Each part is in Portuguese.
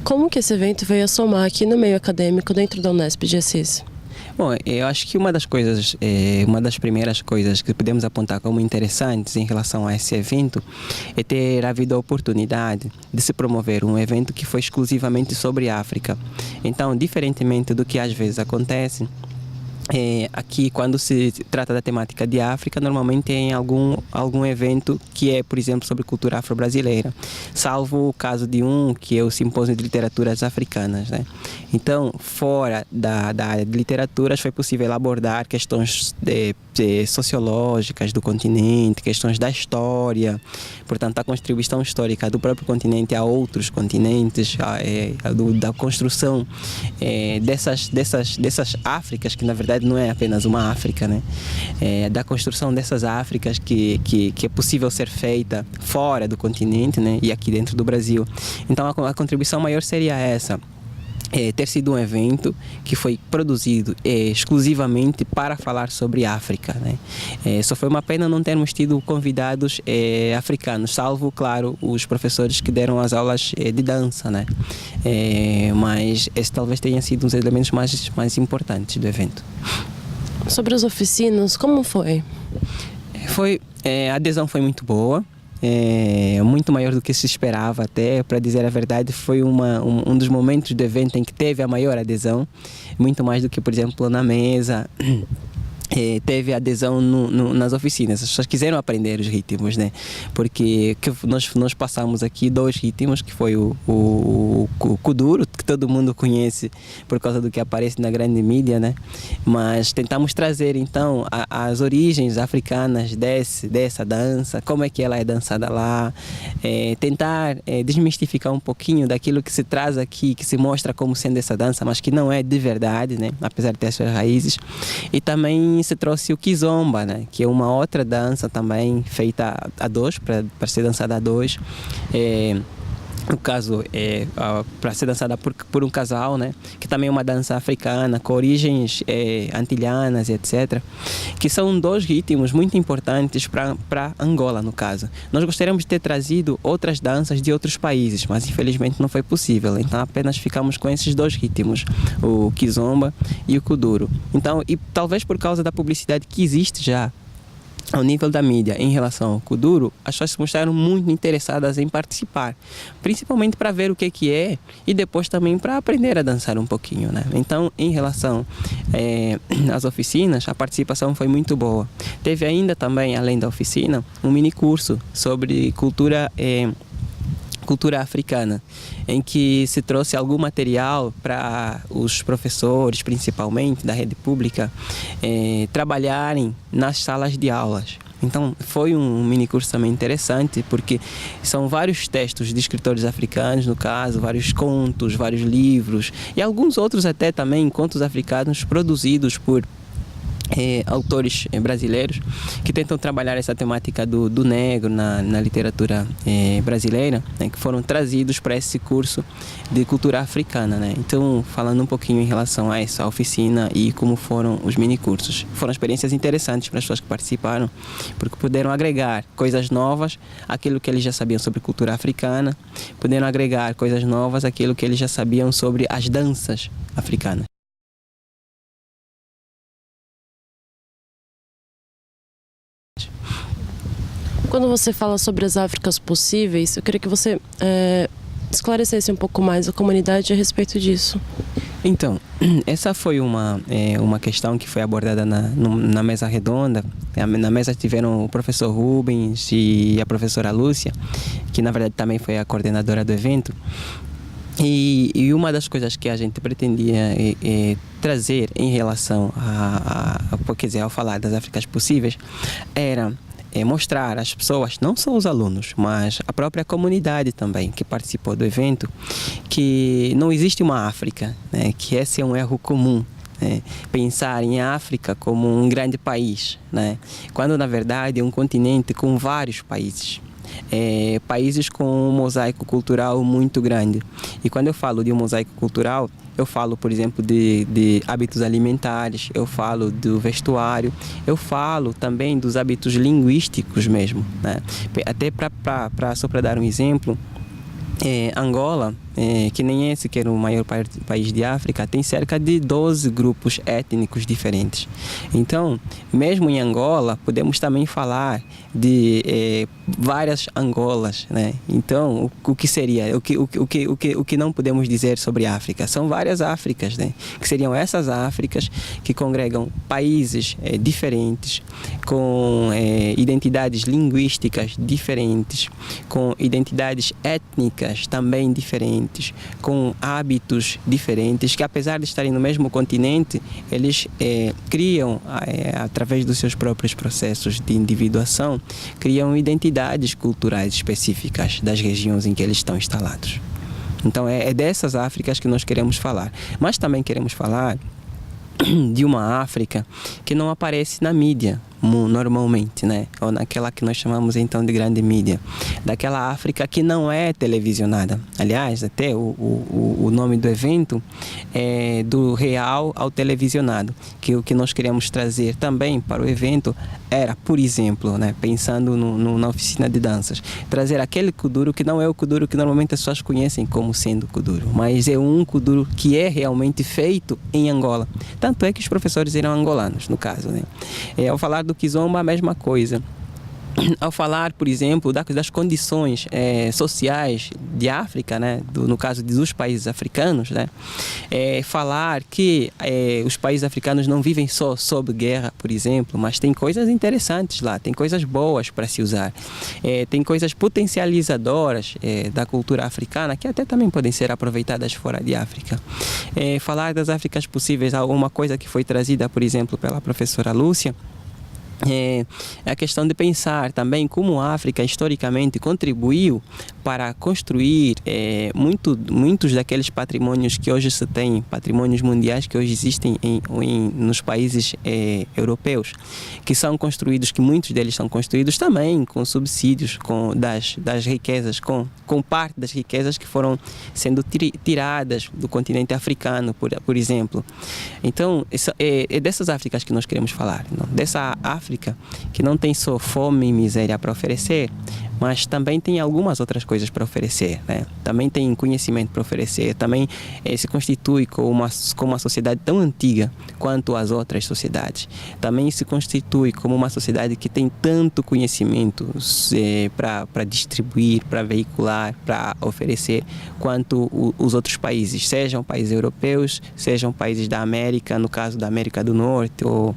Como que esse evento veio a somar aqui no meio acadêmico dentro da Unesp de Assis? Bom, eu acho que uma das primeiras coisas que podemos apontar como interessantes em relação a esse evento é ter havido a oportunidade de se promover um evento que foi exclusivamente sobre África. Então, diferentemente do que às vezes acontece, aqui, quando se trata da temática de África, normalmente tem algum evento que é, por exemplo, sobre cultura afro-brasileira, salvo o caso de que é o Simpósio de Literaturas Africanas, né? Então, fora da área de literaturas, foi possível abordar questões sociológicas do continente, questões da história, portanto, a contribuição histórica do próprio continente a outros continentes, da construção dessas Áfricas, que na verdade não é apenas uma África, né? Da construção dessas Áfricas que é possível ser feita fora do continente, né? E aqui dentro do Brasil. Então, a contribuição maior seria essa. Ter sido um evento que foi produzido exclusivamente para falar sobre África, né? Só foi uma pena não termos tido convidados africanos, salvo, claro, os professores que deram as aulas de dança, né? Mas esse talvez tenha sido um dos elementos mais importantes do evento. Sobre as oficinas, como foi? A adesão foi muito boa. Muito maior do que se esperava até, para dizer a verdade, foi um dos momentos do evento em que teve a maior adesão, muito mais do que, por exemplo, na mesa. Teve adesão nas oficinas. As pessoas quiseram aprender os ritmos, né? Porque nós passamos aqui 2 ritmos, que foi o Kuduro, que todo mundo conhece por causa do que aparece na grande mídia, né? Mas tentamos trazer, então, as origens africanas dessa dança, como é que ela é dançada lá, tentar desmistificar um pouquinho daquilo que se traz aqui, que se mostra como sendo essa dança, mas que não é de verdade, né? Apesar de ter as suas raízes. E também se trouxe o Kizomba, né? Que é uma outra dança também feita a 2, para ser dançada a 2. No caso, para ser dançada por um casal, né? Que também é uma dança africana, com origens antilhanas e etc. Que são 2 ritmos muito importantes para Angola, no caso. Nós gostaríamos de ter trazido outras danças de outros países, mas infelizmente não foi possível. Então apenas ficamos com esses 2 ritmos, o Kizomba e o Kuduro. Então, e talvez por causa da publicidade que existe já ao nível da mídia em relação ao Kuduro, as pessoas se mostraram muito interessadas em participar, principalmente para ver o que é e depois também para aprender a dançar um pouquinho, né? Então, em relação às oficinas, a participação foi muito boa. Teve ainda também, além da oficina, um mini curso sobre cultura africana, em que se trouxe algum material para os professores, principalmente da rede pública, trabalharem nas salas de aulas. Então, foi um mini curso também interessante, porque são vários textos de escritores africanos, no caso, vários contos, vários livros, e alguns outros até também, contos africanos produzidos por autores brasileiros que tentam trabalhar essa temática do negro na literatura brasileira, né, que foram trazidos para esse curso de cultura africana, né? Então, falando um pouquinho em relação a essa oficina e como foram os minicursos. Foram experiências interessantes para as pessoas que participaram, porque puderam agregar coisas novas àquilo que eles já sabiam sobre cultura africana, puderam agregar coisas novas àquilo que eles já sabiam sobre as danças africanas. Quando você fala sobre as Áfricas possíveis, eu queria que você esclarecesse um pouco mais a comunidade a respeito disso. Então, essa foi uma questão que foi abordada na mesa redonda. Na mesa tiveram o professor Rubens e a professora Lúcia, que na verdade também foi a coordenadora do evento. E uma das coisas que a gente pretendia trazer em relação ao falar das Áfricas possíveis era mostrar às pessoas, não só os alunos, mas a própria comunidade também que participou do evento, que não existe uma África, né? Que esse é um erro comum. Pensar em África como um grande país, né? Quando na verdade é um continente com vários países. países com um mosaico cultural muito grande. E quando eu falo de um mosaico cultural, eu falo, por exemplo, de hábitos alimentares, eu falo do vestuário, eu falo também dos hábitos linguísticos mesmo, né? Até só para dar um exemplo, Angola, que nem é sequer o maior país de África, tem cerca de 12 grupos étnicos diferentes. Então, mesmo em Angola, podemos também falar de várias Angolas, né? Então, o que seria? O que não podemos dizer sobre a África? São várias Áfricas, né? Que seriam essas Áfricas que congregam países diferentes, com identidades linguísticas diferentes, com identidades étnicas também diferentes, com hábitos diferentes, que apesar de estarem no mesmo continente, eles criam, através dos seus próprios processos de individuação, criam identidades culturais específicas das regiões em que eles estão instalados. Então é dessas Áfricas que nós queremos falar, mas também queremos falar de uma África que não aparece na mídia normalmente, né? Ou naquela que nós chamamos então de grande mídia, daquela África que não é televisionada. Aliás, até o nome do evento é do real ao televisionado, que o que nós queremos trazer também para o evento era, por exemplo, né, pensando na oficina de danças, trazer aquele kuduro que não é o kuduro que normalmente as pessoas conhecem como sendo kuduro, mas é um kuduro que é realmente feito em Angola. Tanto é que os professores eram angolanos, no caso, né? Ao falar do Kizomba, a mesma coisa. Ao falar, por exemplo, das condições sociais de África, né, no caso dos países africanos, né, falar que os países africanos não vivem só sob guerra, por exemplo, mas tem coisas interessantes lá, tem coisas boas para se usar, tem coisas potencializadoras da cultura africana que até também podem ser aproveitadas fora de África. Falar das Áfricas possíveis, alguma coisa que foi trazida, por exemplo, pela professora Lúcia, é a questão de pensar também como a África historicamente contribuiu para construir muitos daqueles patrimônios que hoje se tem, patrimônios mundiais que hoje existem nos países europeus, que são construídos, que muitos deles são construídos também com subsídios das riquezas, com parte das riquezas que foram sendo tiradas do continente africano, por exemplo. Então, é dessas Áfricas que nós queremos falar, não? Dessa África que não tem só fome e miséria para oferecer, mas também tem algumas outras coisas para oferecer, né? Também tem conhecimento para oferecer, também se constitui com uma sociedade tão antiga quanto as outras sociedades. Também se constitui como uma sociedade que tem tanto conhecimento para distribuir, para veicular, para oferecer, quanto os outros países, sejam países europeus, sejam países da América, no caso da América do Norte, ou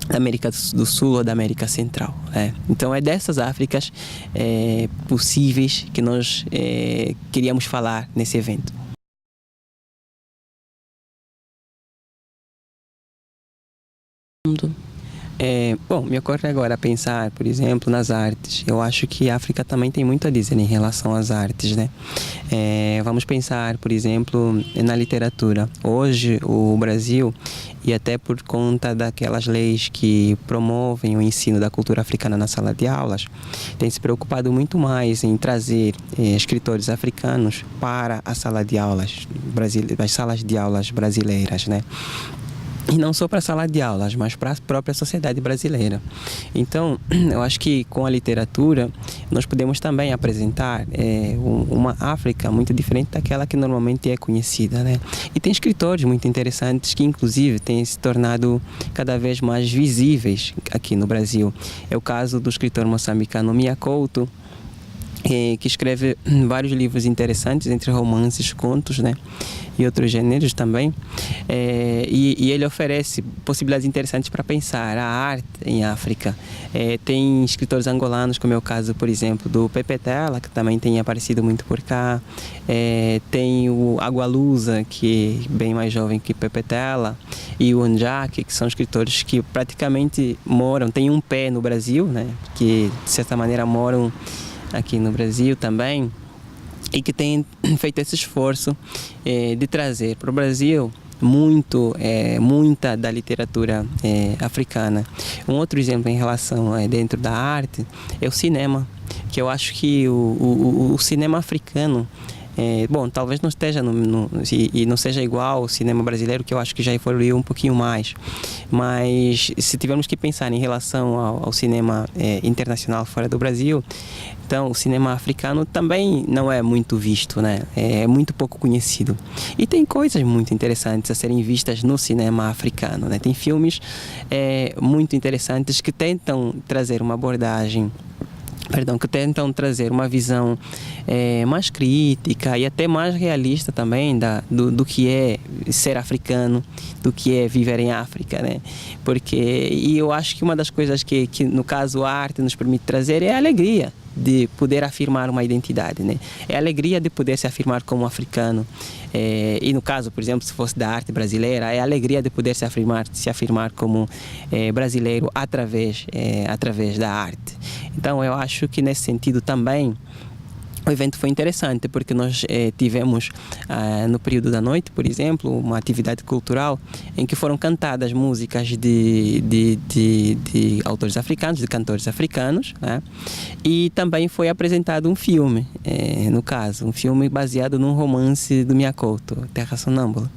da América do Sul ou da América Central. Então é dessas Áfricas possíveis que nós queríamos falar nesse evento. Bom, me ocorre agora pensar, por exemplo, nas artes. Eu acho que a África também tem muito a dizer em relação às artes, né? Vamos pensar, por exemplo, na literatura. Hoje, o Brasil, e até por conta daquelas leis que promovem o ensino da cultura africana na sala de aulas, tem se preocupado muito mais em trazer escritores africanos para a sala de aulas, as salas de aulas brasileiras, né? E não só para a sala de aulas, mas para a própria sociedade brasileira. Então, eu acho que com a literatura nós podemos também apresentar uma África muito diferente daquela que normalmente é conhecida, né? E tem escritores muito interessantes que, inclusive, têm se tornado cada vez mais visíveis aqui no Brasil. É o caso do escritor moçambicano Mia Couto, que escreve vários livros interessantes, entre romances, contos, né, e outros gêneros também, e ele oferece possibilidades interessantes para pensar a arte em África. Tem escritores angolanos, como é o caso, por exemplo, do Pepe Tela, que também tem aparecido muito por cá. Tem o Agualusa, que é bem mais jovem que Pepe Tela, e o Onjak, que são escritores que praticamente têm um pé no Brasil, né, que de certa maneira moram aqui no Brasil também, e que tem feito esse esforço de trazer para o Brasil muita da literatura africana. Um outro exemplo em relação dentro da arte é o cinema. que eu acho que o cinema africano, bom, talvez não esteja e não seja igual ao cinema brasileiro, que eu acho que já evoluiu um pouquinho mais, mas se tivermos que pensar em relação ao cinema internacional fora do Brasil, então o cinema africano também não é muito visto, né? É muito pouco conhecido. E tem coisas muito interessantes a serem vistas no cinema africano, né? Tem filmes muito interessantes que tentam trazer uma abordagem, que tentam trazer uma visão mais crítica e até mais realista também do que é ser africano, do que é viver em África, né? E eu acho que uma das coisas que no caso a arte nos permite trazer é a alegria de poder afirmar uma identidade, né? É a alegria de poder se afirmar como africano. E no caso, por exemplo, se fosse da arte brasileira, é a alegria de poder se afirmar como brasileiro através da arte. Então eu acho que nesse sentido também o evento foi interessante, porque nós tivemos no período da noite, por exemplo, uma atividade cultural em que foram cantadas músicas de autores africanos, de cantores africanos, né? E também foi apresentado um filme, no caso, um filme baseado num romance do Mia Couto, Terra Sonâmbula.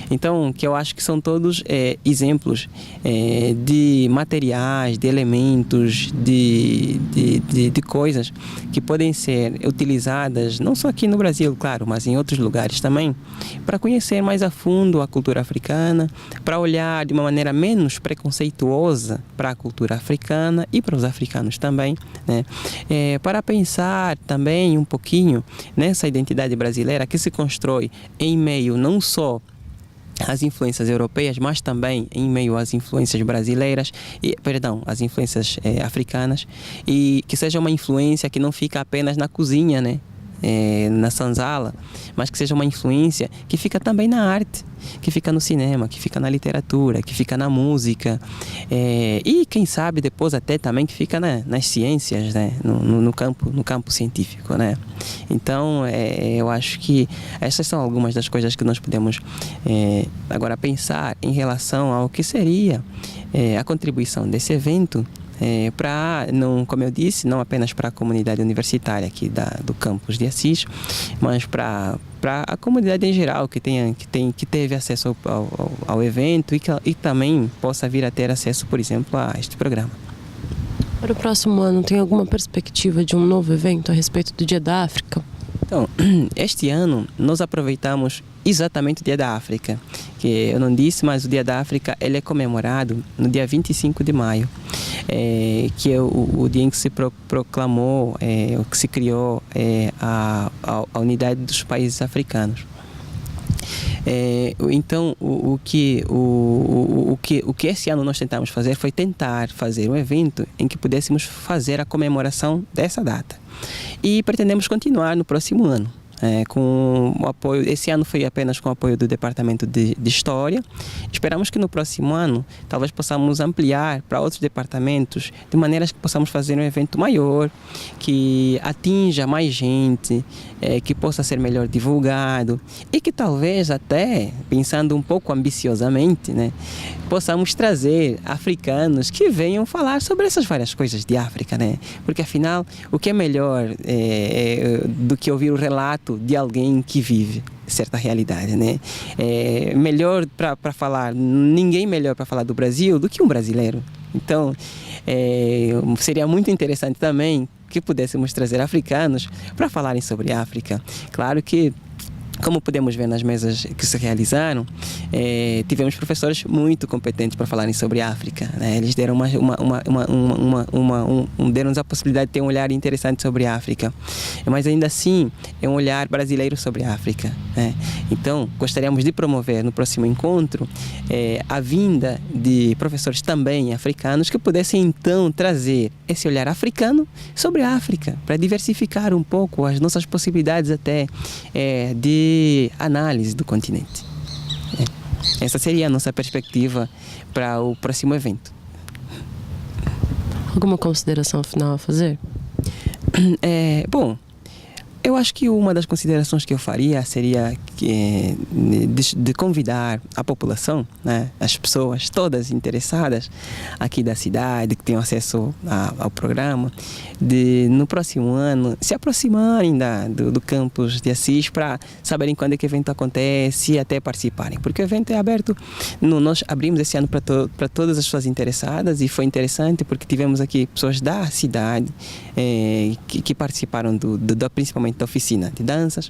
Então, que eu acho que são todos exemplos de materiais, de elementos, de coisas que podem ser utilizadas não só aqui no Brasil, claro, mas em outros lugares também, para conhecer mais a fundo a cultura africana, para olhar de uma maneira menos preconceituosa para a cultura africana e para os africanos também, né? Para pensar também um pouquinho nessa identidade brasileira que se constrói em meio não só as influências europeias, mas também em meio às influências brasileiras, as influências africanas, e que seja uma influência que não fica apenas na cozinha, né? Na senzala, mas que seja uma influência que fica também na arte, que fica no cinema, que fica na literatura, que fica na música, e quem sabe depois até também que fica nas ciências, né? no campo científico, né? Então eu acho que essas são algumas das coisas que nós podemos agora pensar em relação ao que seria a contribuição desse evento, como eu disse, não apenas para a comunidade universitária aqui do campus de Assis, mas para a comunidade em geral que teve acesso ao evento e também possa vir a ter acesso, por exemplo, a este programa. Para o próximo ano, tem alguma perspectiva de um novo evento a respeito do Dia da África? Então, este ano nós aproveitamos exatamente o Dia da África, que eu não disse, mas o Dia da África ele é comemorado no dia 25 de maio, que é o dia em que se proclamou, que se criou a unidade dos países africanos. Então, o que esse ano nós tentamos fazer foi tentar fazer um evento em que pudéssemos fazer a comemoração dessa data. E pretendemos continuar no próximo ano. Com o apoio, esse ano foi apenas com o apoio do Departamento de História. Esperamos que no próximo ano talvez possamos ampliar para outros departamentos, de maneiras que possamos fazer um evento maior, que atinja mais gente, que possa ser melhor divulgado e que talvez até, pensando um pouco ambiciosamente, né, possamos trazer africanos que venham falar sobre essas várias coisas de África, né? Porque afinal, o que é melhor do que ouvir o relato de alguém que vive certa realidade, né? Melhor para falar, ninguém melhor para falar do Brasil do que um brasileiro. Então, seria muito interessante também que pudéssemos trazer africanos para falarem sobre África. Claro que, como podemos ver nas mesas que se realizaram, tivemos professores muito competentes para falarem sobre a África, né? Eles deram deram-nos a possibilidade de ter um olhar interessante sobre a África, mas ainda assim é um olhar brasileiro sobre a África, né? Então, gostaríamos de promover no próximo encontro a vinda de professores também africanos que pudessem então trazer esse olhar africano sobre a África, para diversificar um pouco as nossas possibilidades até de análise do continente. Essa seria a nossa perspectiva para o próximo evento. Alguma consideração final a fazer? Bom, eu acho que uma das considerações que eu faria seria de convidar a população, né, as pessoas todas interessadas aqui da cidade, que tenham acesso ao programa, de no próximo ano se aproximarem do campus de Assis para saberem quando é que o evento acontece e até participarem, porque o evento é aberto, nós abrimos esse ano para todas as pessoas interessadas, e foi interessante porque tivemos aqui pessoas da cidade que participaram principalmente da oficina de danças.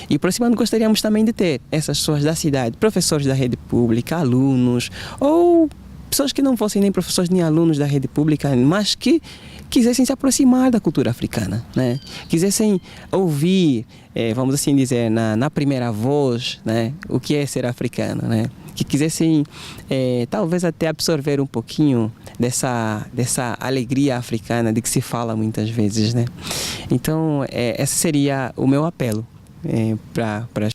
E próximo ano gostaríamos também de ter essas pessoas da cidade, professores da rede pública, alunos, ou pessoas que não fossem nem professores nem alunos da rede pública, mas que quisessem se aproximar da cultura africana, né? Quisessem ouvir, vamos assim dizer, na primeira voz, né, o que é ser africano, né? Que quisessem talvez até absorver um pouquinho dessa alegria africana de que se fala muitas vezes, né? Então, esse seria o meu apelo para